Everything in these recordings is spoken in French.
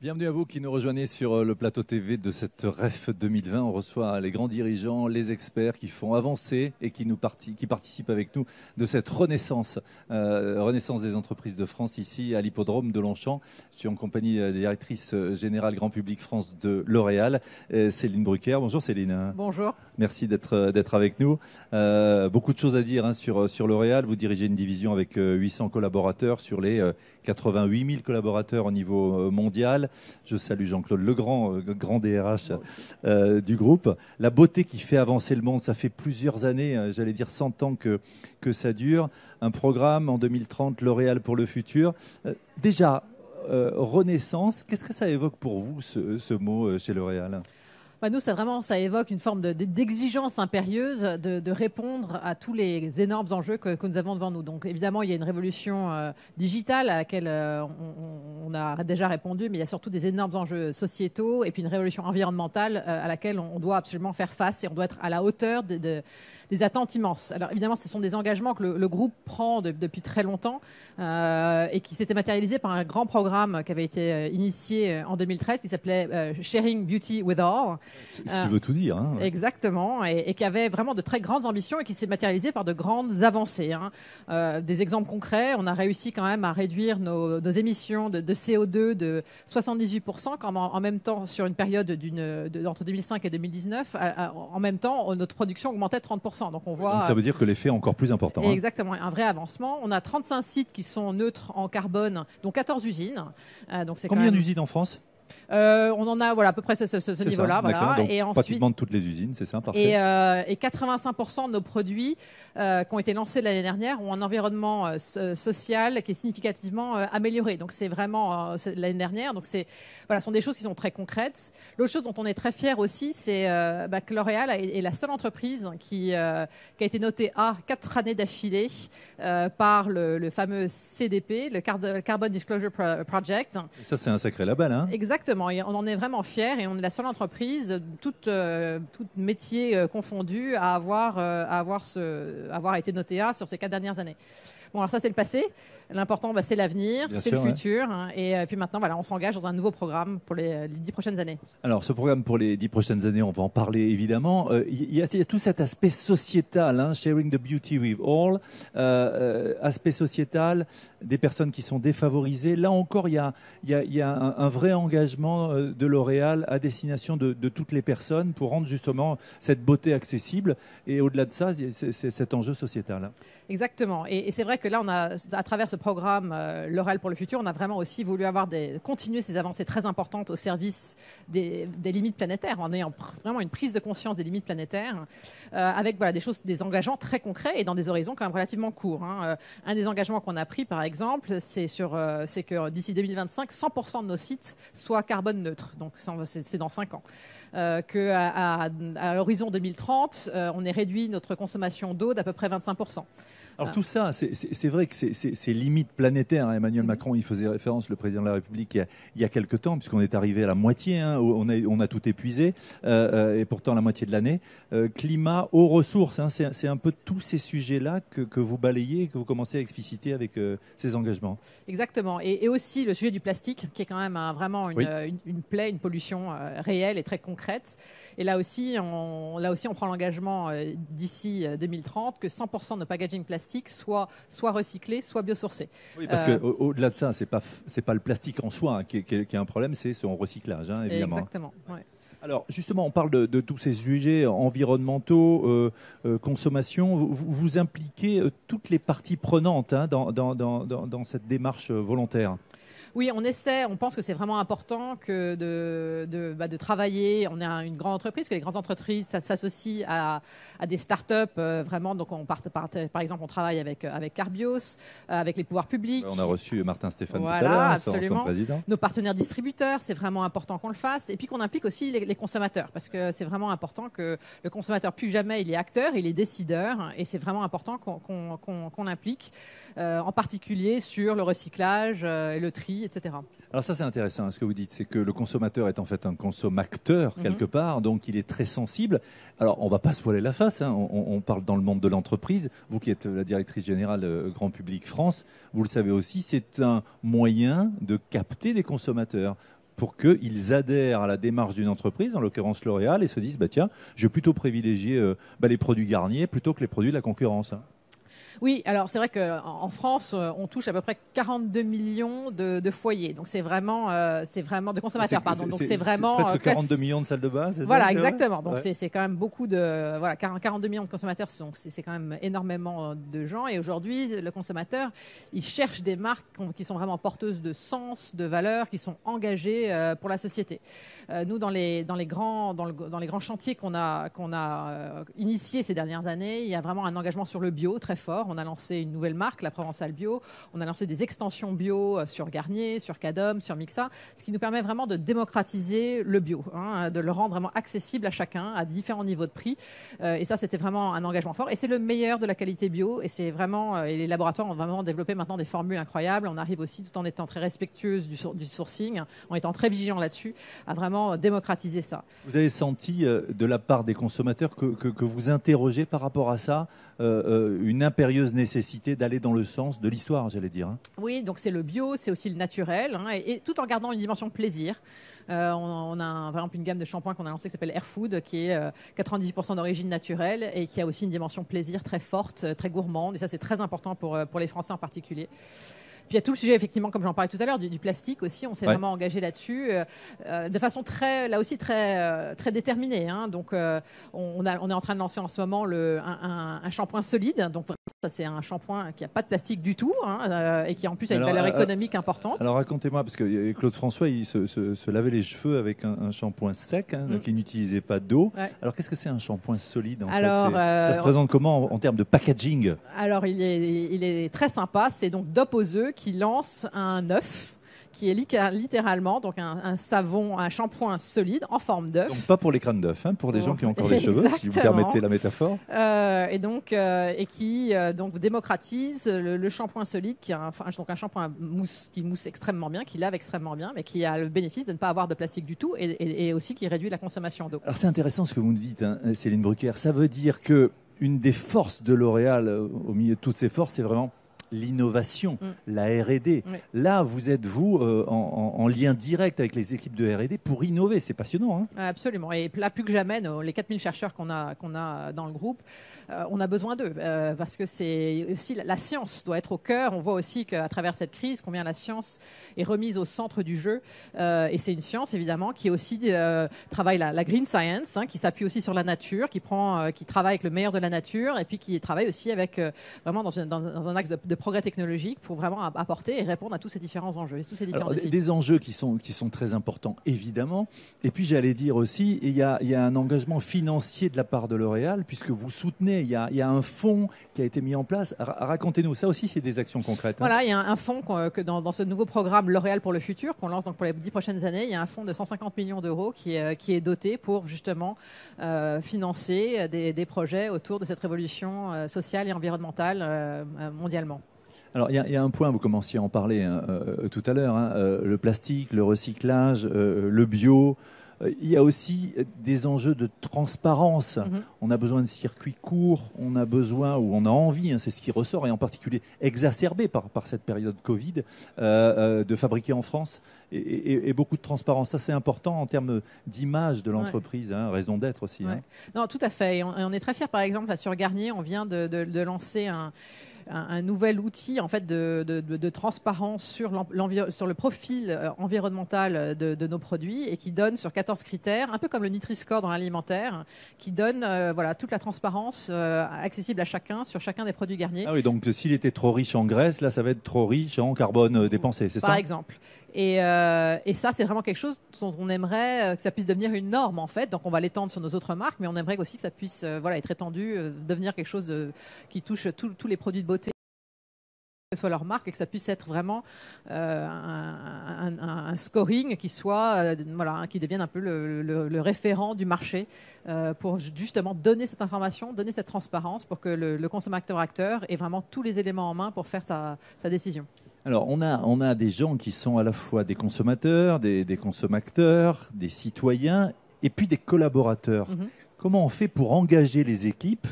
Bienvenue à vous qui nous rejoignez sur le plateau TV de cette REF 2020. On reçoit les grands dirigeants, les experts qui font avancer et qui participent avec nous de cette renaissance des entreprises de France ici à l'hippodrome de Longchamp. Je suis en compagnie des directrices générales Grand Public France de L'Oréal, Céline Brucker. Bonjour Céline. Bonjour. Merci d'être avec nous. Beaucoup de choses à dire sur L'Oréal. Vous dirigez une division avec 800 collaborateurs sur les 88 000 collaborateurs au niveau mondial. Je salue Jean-Claude Legrand, grand DRH du groupe. La beauté qui fait avancer le monde, ça fait plusieurs années, j'allais dire 100 ans que ça dure. Un programme en 2030, L'Oréal pour le futur. Déjà, renaissance, qu'est-ce que ça évoque pour vous ce mot chez L'Oréal ? Nous, ça évoque une forme d'exigence impérieuse de répondre à tous les énormes enjeux que nous avons devant nous. Donc, évidemment, il y a une révolution digitale à laquelle on a déjà répondu, mais il y a surtout des énormes enjeux sociétaux et puis une révolution environnementale à laquelle on doit absolument faire face et on doit être à la hauteur des attentes immenses. Alors, évidemment, ce sont des engagements que le groupe prend depuis très longtemps et qui s'était matérialisé par un grand programme qui avait été initié en 2013 qui s'appelait Sharing Beauty with All. Ce qui veut tout dire. Hein. Exactement, et qui avait vraiment de très grandes ambitions et qui s'est matérialisé par de grandes avancées. Des exemples concrets, on a réussi quand même à réduire nos émissions de CO2 de 78%, en même temps, sur une période entre 2005 et 2019, en même temps, notre production augmentait de 30%. Donc ça veut dire que l'effet est encore plus important. Exactement, un vrai avancement. On a 35 sites qui sont neutres en carbone, dont 14 usines. Combien d'usines en France ? On en a à peu près ce niveau-là. Voilà. Donc, et ensuite, pratiquement de toutes les usines, c'est ça, parfait. Et 85% de nos produits qui ont été lancés l'année dernière ont un environnement social qui est significativement amélioré. Donc c'est vraiment l'année dernière. Donc ce sont des choses qui sont très concrètes. L'autre chose dont on est très fiers aussi, c'est que L'Oréal est la seule entreprise qui a été notée A 4 années d'affilée par le fameux CDP, le Carbon Disclosure Project. Et ça, c'est un sacré label, hein ? Exactement, et on en est vraiment fiers et on est la seule entreprise, toute métier confondu, à avoir été notée A sur ces 4 dernières années. Bon, alors ça, c'est le passé. L'important, c'est l'avenir, c'est le futur. Et puis maintenant, on s'engage dans un nouveau programme pour les 10 prochaines années. Alors, ce programme pour les 10 prochaines années, on va en parler évidemment. Il y a tout cet aspect sociétal, Sharing the Beauty with All, aspect sociétal, des personnes qui sont défavorisées. Là encore, il y a un vrai engagement de L'Oréal à destination de toutes les personnes pour rendre justement cette beauté accessible. Et au-delà de ça, c'est cet enjeu sociétal. Exactement. Et c'est vrai que là, on a, à travers ce programme L'Oréal pour le futur, on a vraiment aussi voulu continuer ces avancées très importantes au service des limites planétaires, en ayant vraiment une prise de conscience des limites planétaires, avec des engagements très concrets et dans des horizons quand même relativement courts. Un des engagements qu'on a pris, par exemple, c'est que d'ici 2025, 100% de nos sites soient carbone neutres. Donc c'est dans 5 ans. Qu'à l'horizon 2030, on ait réduit notre consommation d'eau d'à peu près 25%. Alors tout ça, c'est vrai que c'est limite planétaire. Emmanuel Macron, il faisait référence, le président de la République, il y a quelques temps, puisqu'on est arrivé à la moitié, on a tout épuisé, et pourtant la moitié de l'année. Climat, eau, ressources, c'est un peu tous ces sujets-là que vous balayez, que vous commencez à expliciter avec ces engagements. Exactement, et aussi le sujet du plastique, qui est quand même vraiment une plaie, une pollution réelle et très concrète. Et là aussi, on prend l'engagement d'ici 2030 que 100% de nos packaging plastique soit recyclé, soit biosourcé. Oui, parce qu'au-delà de ça, c'est pas le plastique en soi qui est un problème, c'est son recyclage, évidemment. Exactement, ouais. Alors justement, on parle de tous ces sujets environnementaux, consommation. Vous impliquez toutes les parties prenantes dans cette démarche volontaire. Oui, on pense que c'est vraiment important que de travailler. On est une grande entreprise, que les grandes entreprises s'associent à des startups vraiment. Donc, par exemple, on travaille avec Carbios, avec les pouvoirs publics. On a reçu Martin Stéphane tout à l'heure, son président. Nos partenaires distributeurs, c'est vraiment important qu'on le fasse. Et puis qu'on implique aussi les consommateurs, parce que c'est vraiment important que le consommateur, plus jamais, il est acteur, il est décideur. Et c'est vraiment important qu'on l'implique, en particulier sur le recyclage et le tri etc. Alors ça c'est intéressant ce que vous dites, c'est que le consommateur est en fait un consommateur quelque part, donc il est très sensible. Alors on ne va pas se voiler la face, on parle dans le monde de l'entreprise. Vous qui êtes la directrice générale Grand Public France, vous le savez aussi, c'est un moyen de capter des consommateurs pour qu'ils adhèrent à la démarche d'une entreprise, en l'occurrence L'Oréal, et se disent tiens, je vais plutôt privilégier les produits Garnier plutôt que les produits de la concurrence. Oui, alors c'est vrai qu'en France, on touche à peu près 42 millions de foyers. Donc c'est vraiment de consommateurs, pardon. Donc c'est vraiment presque 42 millions de salles de bain, c'est ça? Voilà, exactement. Donc c'est quand même beaucoup de 42 millions de consommateurs. C'est quand même énormément de gens. Et aujourd'hui, le consommateur, il cherche des marques qui sont vraiment porteuses de sens, de valeurs, qui sont engagées pour la société. Nous, dans les grands chantiers qu'on a initiés ces dernières années, il y a vraiment un engagement sur le bio très fort. On a lancé une nouvelle marque, la Provençale Bio. On a lancé des extensions bio sur Garnier, sur Cadom, sur Mixa, ce qui nous permet vraiment de démocratiser le bio, de le rendre vraiment accessible à chacun, à différents niveaux de prix. Et ça, c'était vraiment un engagement fort. Et c'est le meilleur de la qualité bio. Et c'est vraiment, et les laboratoires ont vraiment développé maintenant des formules incroyables. On arrive aussi, tout en étant très respectueuse du sourcing, en étant très vigilant là-dessus, à vraiment démocratiser ça. Vous avez senti de la part des consommateurs que vous interrogez par rapport à ça une impérieuse nécessité d'aller dans le sens de l'histoire, j'allais dire. Oui, donc c'est le bio, c'est aussi le naturel, et tout en gardant une dimension plaisir. On a par exemple une gamme de shampoings qu'on a lancée qui s'appelle Air Food, qui est 98% d'origine naturelle et qui a aussi une dimension plaisir très forte, très gourmande. Et ça, c'est très important pour les Français en particulier. Puis il y a tout le sujet, effectivement, comme j'en parlais tout à l'heure, du plastique aussi. On s'est vraiment engagé là-dessus de façon très déterminée. Donc, on est en train de lancer en ce moment un shampoing solide. Donc, ça, c'est un shampoing qui n'a pas de plastique du tout et qui, en plus, a une valeur économique importante. Alors, racontez-moi, parce que Claude François, il se lavait les cheveux avec un shampoing sec, donc il n'utilisait pas d'eau. Ouais. Alors, qu'est-ce que c'est un shampoing solide en fait ça se présente comment en termes de packaging? Alors, il est très sympa. C'est donc Dop aux œufs qui lance un œuf qui est littéralement donc un savon, un shampoing solide en forme d'œuf. Donc pas pour les crânes d'œuf, pour des gens qui ont encore des cheveux, si vous permettez la métaphore. Et qui donc démocratise le shampoing solide, qui est donc un shampoing qui mousse extrêmement bien, qui lave extrêmement bien, mais qui a le bénéfice de ne pas avoir de plastique du tout et aussi qui réduit la consommation d'eau. Alors c'est intéressant ce que vous nous dites, Céline Brucker. Ça veut dire que une des forces de L'Oréal, au milieu de toutes ces forces, c'est vraiment l'innovation, la R&D. Oui. Là, vous êtes, en lien direct avec les équipes de R&D pour innover. C'est passionnant. Absolument. Et là, plus que jamais, les 4000 chercheurs qu'on a dans le groupe, on a besoin d'eux. Parce que c'est aussi la science doit être au cœur. On voit aussi qu'à travers cette crise, combien la science est remise au centre du jeu. Et c'est une science, évidemment, qui aussi travaille la green science, qui s'appuie aussi sur la nature, qui travaille avec le meilleur de la nature et puis qui travaille aussi avec, vraiment dans un axe de progrès technologique pour vraiment apporter et répondre à tous ces différents enjeux, tous ces différents défis. Des enjeux qui sont très importants, évidemment. Et puis, j'allais dire aussi, il y a un engagement financier de la part de L'Oréal, puisque vous soutenez, il y a un fonds qui a été mis en place. Racontez-nous, ça aussi, c'est des actions concrètes. Voilà, il y a un fonds dans ce nouveau programme L'Oréal pour le futur, qu'on lance donc pour les 10 prochaines années. Il y a un fonds de 150 millions d'euros qui est doté pour justement financer des projets autour de cette révolution sociale et environnementale mondialement. Alors, il y a un point, vous commenciez à en parler tout à l'heure, le plastique, le recyclage, le bio. Il y a aussi des enjeux de transparence. On a besoin de circuits courts, on a besoin, ou on a envie, c'est ce qui ressort, et en particulier exacerbé par cette période Covid, de fabriquer en France et beaucoup de transparence. Ça, c'est important en termes d'image de l'entreprise, raison d'être aussi. Ouais. Non, tout à fait. Et on est très fiers, par exemple, là, sur Garnier, on vient de lancer un nouvel outil en fait de transparence sur le profil environnemental de nos produits et qui donne sur 14 critères, un peu comme le Nutri-Score dans l'alimentaire, qui donne toute la transparence accessible à chacun sur chacun des produits Garnier. Ah oui, donc s'il était trop riche en graisse, là ça va être trop riche en carbone dépensé, c'est ça? Par exemple. Et ça, c'est vraiment quelque chose dont on aimerait que ça puisse devenir une norme, en fait. Donc, on va l'étendre sur nos autres marques, mais on aimerait aussi que ça puisse être étendu, devenir quelque chose qui touche tous les produits de beauté, que ce soit leur marque, et que ça puisse être vraiment un scoring qui soit, qui devienne un peu le référent du marché pour justement donner cette information, donner cette transparence pour que le consommateur-acteur ait vraiment tous les éléments en main pour faire sa décision. Alors, on a des gens qui sont à la fois des consommateurs, des consommateurs, des citoyens et puis des collaborateurs. Comment on fait pour engager les équipes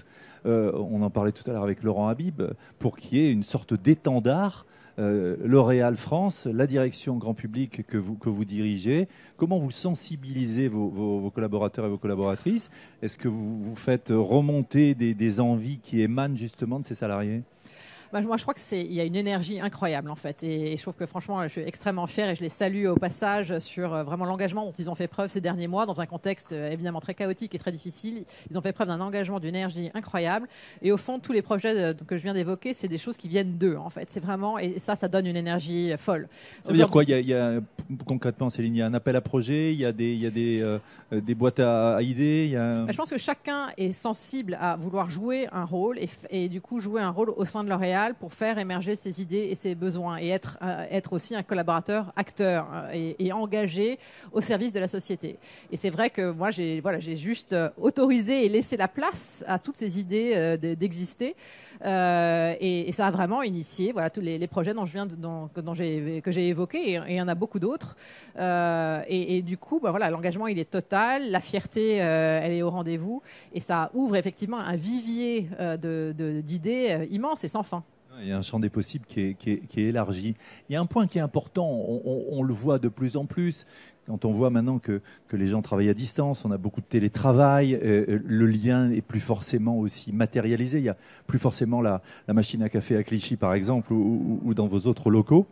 on en parlait tout à l'heure avec Laurent Habib, pour qu'il y ait une sorte d'étendard L'Oréal France, la direction grand public que vous dirigez, comment vous sensibilisez vos collaborateurs et vos collaboratrices? Est-ce que vous faites remonter des envies qui émanent justement de ces salariés? Moi, je crois qu'il y a une énergie incroyable, en fait. Et je trouve que, franchement, je suis extrêmement fière et je les salue au passage sur vraiment l'engagement dont ils ont fait preuve ces derniers mois, dans un contexte évidemment très chaotique et très difficile. Ils ont fait preuve d'un engagement, d'une énergie incroyable. Et au fond, tous les projets que je viens d'évoquer, c'est des choses qui viennent d'eux, en fait. C'est vraiment, et ça donne une énergie folle. Ça veut dire quoi? Il y a, concrètement, Céline, il y a un appel à projet, il y a des boîtes à idées. Je pense que chacun est sensible à vouloir jouer un rôle et du coup jouer un rôle au sein de L'Oréal pour faire émerger ses idées et ses besoins et être aussi un collaborateur acteur et engagé au service de la société. Et c'est vrai que moi, j'ai juste autorisé et laissé la place à toutes ces idées d'exister. Et ça a vraiment initié tous les projets que j'ai évoqués, et il y en a beaucoup d'autres. Et du coup, l'engagement, il est total, la fierté, elle est au rendez-vous, et ça ouvre effectivement un vivier d'idées immense et sans fin. Il y a un champ des possibles qui est élargi. Il y a un point qui est important, on le voit de plus en plus. Quand on voit maintenant que les gens travaillent à distance, on a beaucoup de télétravail, le lien est plus forcément aussi matérialisé. Il n'y a plus forcément la machine à café à Clichy, par exemple, ou dans vos autres locaux.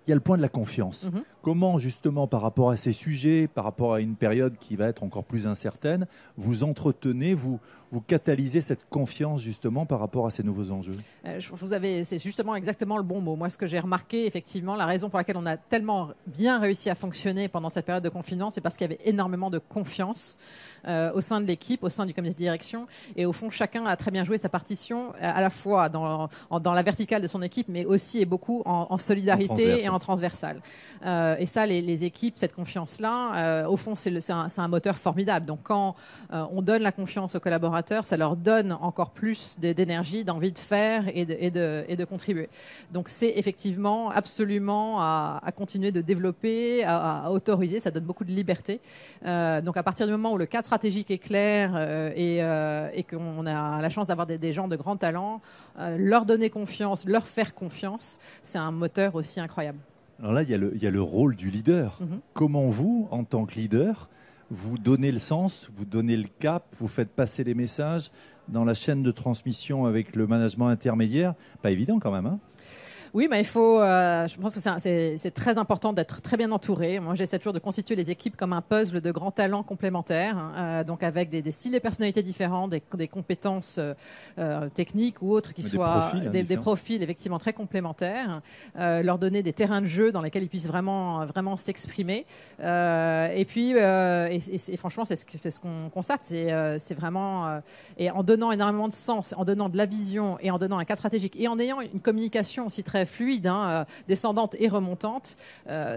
Il y a le point de la confiance. Comment, justement, par rapport à ces sujets, par rapport à une période qui va être encore plus incertaine, vous entretenez, vous catalysez cette confiance, justement, par rapport à ces nouveaux enjeux? C'est justement exactement le bon mot. Moi, ce que j'ai remarqué, effectivement, la raison pour laquelle on a tellement bien réussi à fonctionner pendant cette période de confinement, c'est parce qu'il y avait énormément de confiance au sein de l'équipe, au sein du comité de direction. Et au fond, chacun a très bien joué sa partition, à la fois dans la verticale de son équipe, mais aussi et beaucoup en solidarité et en transversal. Et ça, les équipes, cette confiance-là, au fond, c'est un moteur formidable. Donc, quand on donne la confiance aux collaborateurs, ça leur donne encore plus d'énergie, d'envie de faire et de contribuer. Donc, c'est effectivement absolument à continuer de développer, à autoriser. Ça donne beaucoup de liberté. Donc, à partir du moment où le cadre stratégique est clair et qu'on a la chance d'avoir des gens de grand talent, leur donner confiance, leur faire confiance, c'est un moteur aussi incroyable. Alors là, il y a le rôle du leader. Comment vous, en tant que leader, vous donnez le sens, vous donnez le cap, vous faites passer les messages dans la chaîne de transmission avec le management intermédiaire? Pas évident quand même, hein? Oui, mais je pense que c'est très important d'être très bien entouré. Moi, j'essaie toujours de constituer les équipes comme un puzzle de grands talents complémentaires, donc avec des styles et personnalités différents, des compétences techniques ou autres qui soient des profils effectivement très complémentaires, leur donner des terrains de jeu dans lesquels ils puissent vraiment s'exprimer. Et puis, et franchement, c'est ce qu'on constate, c'est vraiment et en donnant énormément de sens, en donnant de la vision et en donnant un cadre stratégique et en ayant une communication aussi très fluide, descendante et remontante,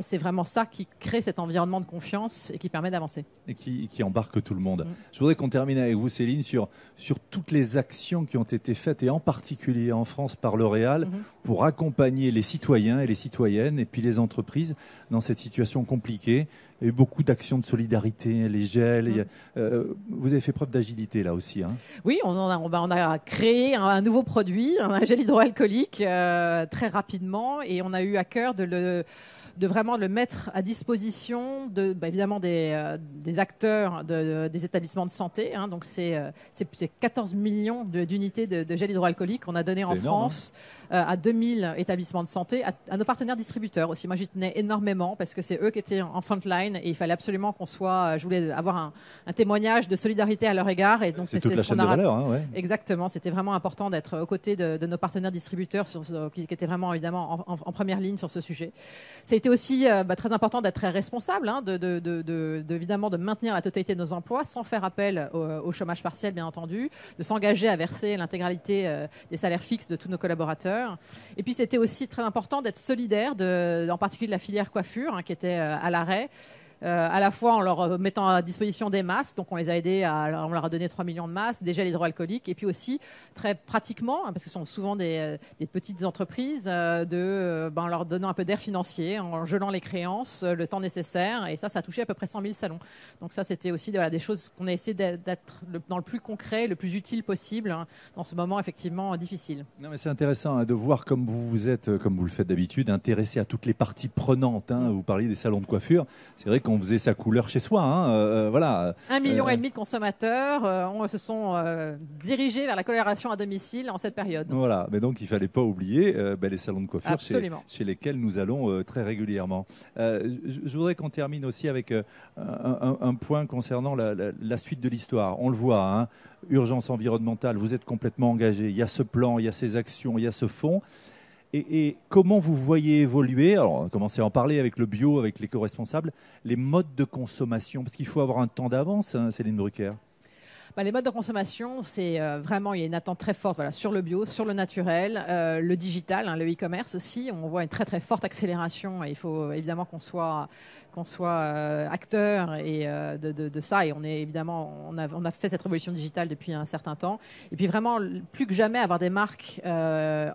c'est vraiment ça qui crée cet environnement de confiance et qui permet d'avancer. Et qui embarque tout le monde. Je voudrais qu'on termine avec vous, Céline, sur toutes les actions qui ont été faites, et en particulier en France par L'Oréal, pour accompagner les citoyens et les citoyennes, et puis les entreprises, dans cette situation compliquée. Il y a eu beaucoup d'actions de solidarité, les gels. Vous avez fait preuve d'agilité là aussi. Hein. Oui, on a créé un nouveau produit, un gel hydroalcoolique, très rapidement, et on a eu à cœur de vraiment le mettre à disposition évidemment des acteurs des établissements de santé. Donc c'est 14 millions d'unités de gel hydroalcoolique qu'on a donné en France à 2000 établissements de santé, à nos partenaires distributeurs aussi. Moi, j'y tenais énormément parce que c'est eux qui étaient en front line et il fallait absolument je voulais avoir un témoignage de solidarité à leur égard. Et donc c'est toute la chaîne de valeur. Hein, ouais. Exactement. C'était vraiment important d'être aux côtés de nos partenaires distributeurs qui étaient vraiment évidemment en première ligne sur ce sujet. Ça a été aussi très important d'être très responsable, évidemment de maintenir la totalité de nos emplois sans faire appel au chômage partiel, bien entendu, de s'engager à verser l'intégralité des salaires fixes de tous nos collaborateurs. Et puis c'était aussi très important d'être solidaire, en particulier de la filière coiffure qui était à l'arrêt. à la fois en leur mettant à disposition des masques, donc on les a aidés, on leur a donné 3 millions de masques, des gels hydroalcooliques, et puis aussi très pratiquement, parce que ce sont souvent des petites entreprises, en leur donnant un peu d'air financier, en gelant les créances, le temps nécessaire, et ça a touché à peu près 100 000 salons. Donc ça, c'était aussi des choses qu'on a essayé d'être dans le plus concret, le plus utile possible, dans ce moment effectivement difficile. Non, mais c'est intéressant de voir comme vous êtes, comme vous le faites d'habitude, intéressé à toutes les parties prenantes. Vous parliez des salons de coiffure. C'est vrai qu'on faisait sa couleur chez soi. Voilà. 1,5 million de consommateurs se sont dirigés vers la coloration à domicile en cette période. Voilà, mais donc il ne fallait pas oublier les salons de coiffure chez lesquels nous allons très régulièrement. Je voudrais qu'on termine aussi avec un point concernant la suite de l'histoire. On le voit, urgence environnementale, vous êtes complètement engagé. Il y a ce plan, il y a ces actions, il y a ce fonds. Et comment vous voyez évoluer, alors on va commencer à en parler avec le bio, avec l'éco-responsable, les modes de consommation, parce qu'il faut avoir un temps d'avance, Céline Brucker. Les modes de consommation, c'est vraiment, il y a une attente très forte sur le bio, sur le naturel, le digital, le e-commerce aussi. On voit une très très forte accélération et il faut évidemment qu'on soit acteur de ça. Et on est évidemment, on a fait cette révolution digitale depuis un certain temps. Et puis vraiment, plus que jamais, avoir des marques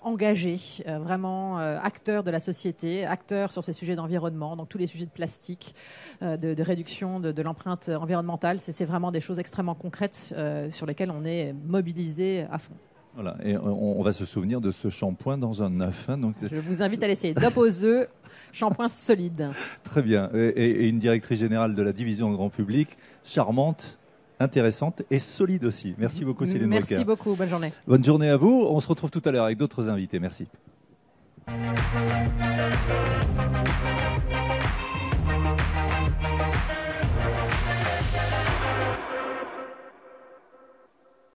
engagées, vraiment acteurs de la société, acteurs sur ces sujets d'environnement, donc tous les sujets de plastique, de réduction de l'empreinte environnementale. C'est vraiment des choses extrêmement concrètes sur lesquelles on est mobilisé à fond. Voilà, et on va se souvenir de ce shampoing dans un œuf. Donc... Je vous invite à l'essayer. Dop aux œufs, shampoing solide. Très bien. Et une directrice générale de la division grand public, charmante, intéressante et solide aussi. Merci beaucoup Céline Brucker. Merci beaucoup, bonne journée. Bonne journée à vous. On se retrouve tout à l'heure avec d'autres invités. Merci.